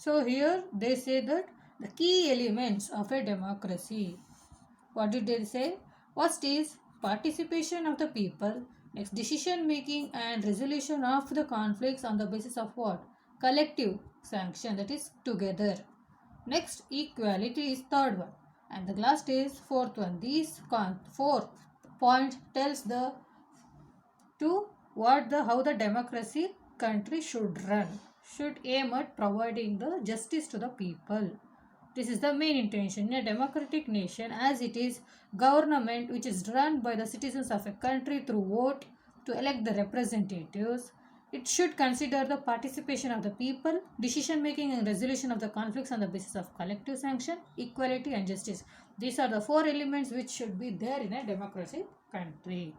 So here they say that the key elements of a democracy. What did they say? First is participation of the people. Next, decision making and resolution of the conflicts on the basis of what? Collective sanction, that is together. Next, equality is third one. And the last is fourth one. These fourth point tells the to what the how the democracy country should run, should aim at providing the justice to the people. This is the main intention in a democratic nation, as it is government which is run by the citizens of a country through vote to elect the representatives. It should consider the participation of the people, decision making and resolution of the conflicts on the basis of collective sanction, equality and justice. These are the four elements which should be there in a democratic country.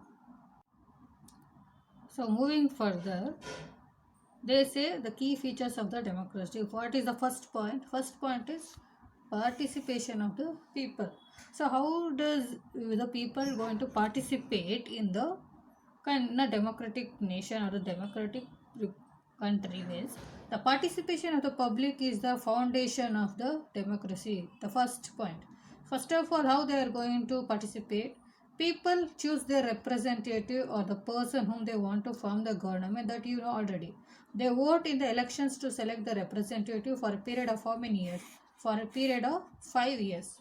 So moving further, they say the key features of the democracy. What is the first point? First point is participation of the people. So how does the people going to participate in a democratic nation or a democratic country means the participation of the public is the foundation of the democracy. The first point. First of all, how they are going to participate? People choose their representative or the person whom they want to form the government, that you know already. They vote in the elections to select the representative for a period of how many years? For a period of 5 years.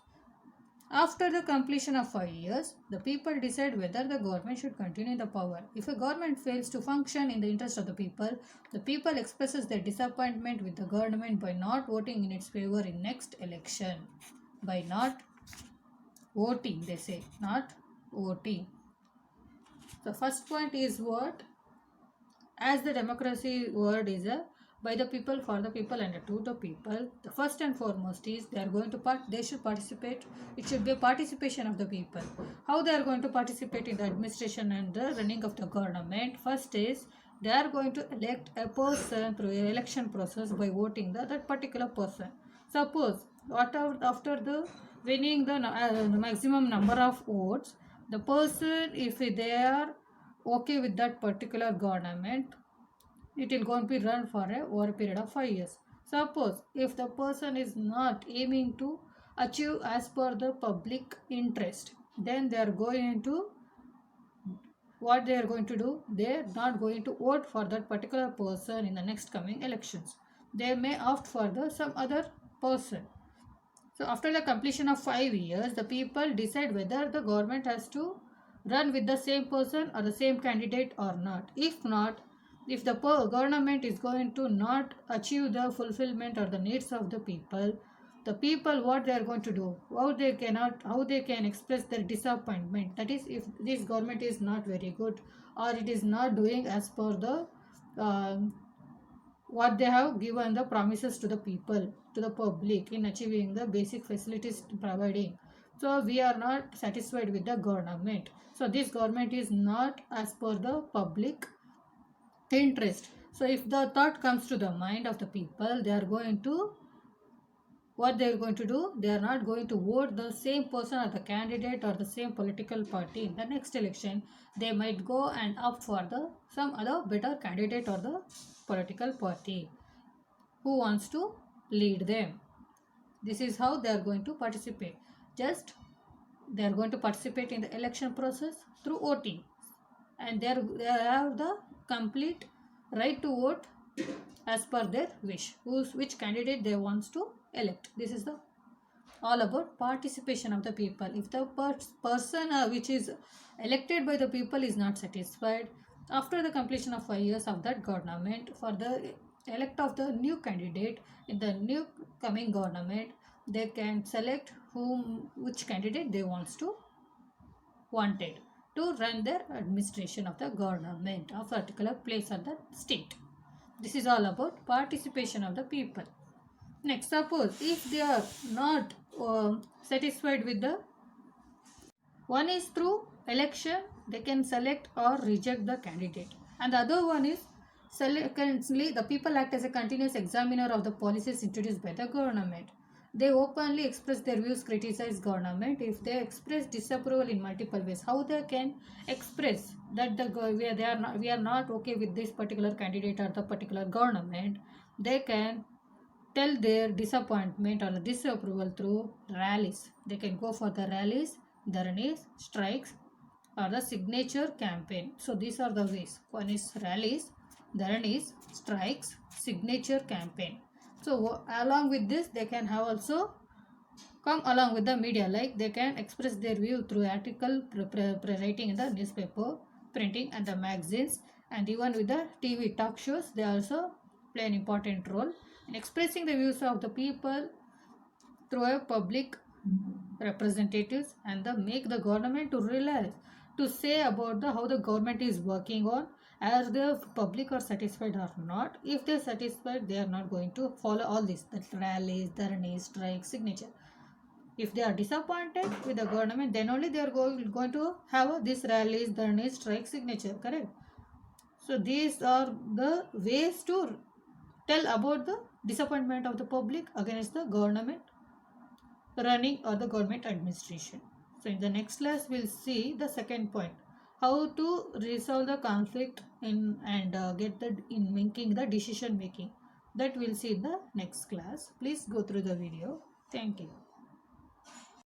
After the completion of 5 years, the people decide whether the government should continue in the power. If a government fails to function in the interest of the people expresses their disappointment with the government by not voting in its favor in next election. By not voting, they say, not voting. The first point is what? As the democracy word is a by the people, for the people and to the people. The first and foremost is they are going to they should participate. It should be a participation of the people. How they are going to participate in the administration and the running of the government? First is they are going to elect a person through an election process by voting that particular person. Suppose after the winning the maximum number of votes, the person, if they are okay with that particular government, it will going to be run for over a period of 5 years. Suppose if the person is not aiming to achieve as per the public interest, then they are going to what they are going to do, they are not going to vote for that particular person in the next coming elections. They may opt for the some other person. So after the completion of 5 years, the people decide whether the government has to run with the same person or the same candidate or not. If not, if the government is going to not achieve the fulfillment or the needs of the people what they are going to do, how they can express their disappointment, that is if this government is not very good or it is not doing as per the what they have given the promises to the people, to the public in achieving the basic facilities providing. So we are not satisfied with the government. So this government is not as per the public interest. So if the thought comes to the mind of the people, they are going to what they are going to do, they are not going to vote the same person or the candidate or the same political party in the next election. They might go and opt for the some other better candidate or the political party who wants to lead them. This is how they are going to participate. Just they are going to participate in the election process through voting, and they have the complete right to vote as per their wish, which candidate they wants to elect. This is the all about participation of the people. If the person which is elected by the people is not satisfied, after the completion of 5 years of that government, for the elect of the new candidate in the new coming government, they can select which candidate they wants to wanted to run their administration of the government of a particular place or the state. This is all about participation of the people. Next, suppose if they are not satisfied with the one is through election, they can select or reject the candidate, and the other one is secondly, the people act as a continuous examiner of the policies introduced by the government. They openly express their views, criticize government. If they express disapproval in multiple ways, how they can express that we are not okay with this particular candidate or the particular government, they can tell their disappointment or disapproval through rallies. They can go for the rallies, dharnis, strikes, or the signature campaign. So these are the ways. One is rallies, dharnis, strikes, signature campaign. So along with this, they can have also come along with the media, like they can express their view through article writing in the newspaper, printing and the magazines, and even with the TV talk shows. They also play an important role in expressing the views of the people through a public representatives, and the make the government to realize, to say about the how the government is working on, as the public are satisfied or not. If they're satisfied, they are not going to follow all this, the rallies, dharnis, strikes, signature. If they are disappointed with the government, then only they are going to have this rallies, dharnis, strike, signature, correct? So these are the ways to tell about the disappointment of the public against the government running or the government administration. So in the next class, we'll see the second point, how to resolve the conflict in and get the in making the decision making. That we'll see in the next class. Please go through the video. Thank you.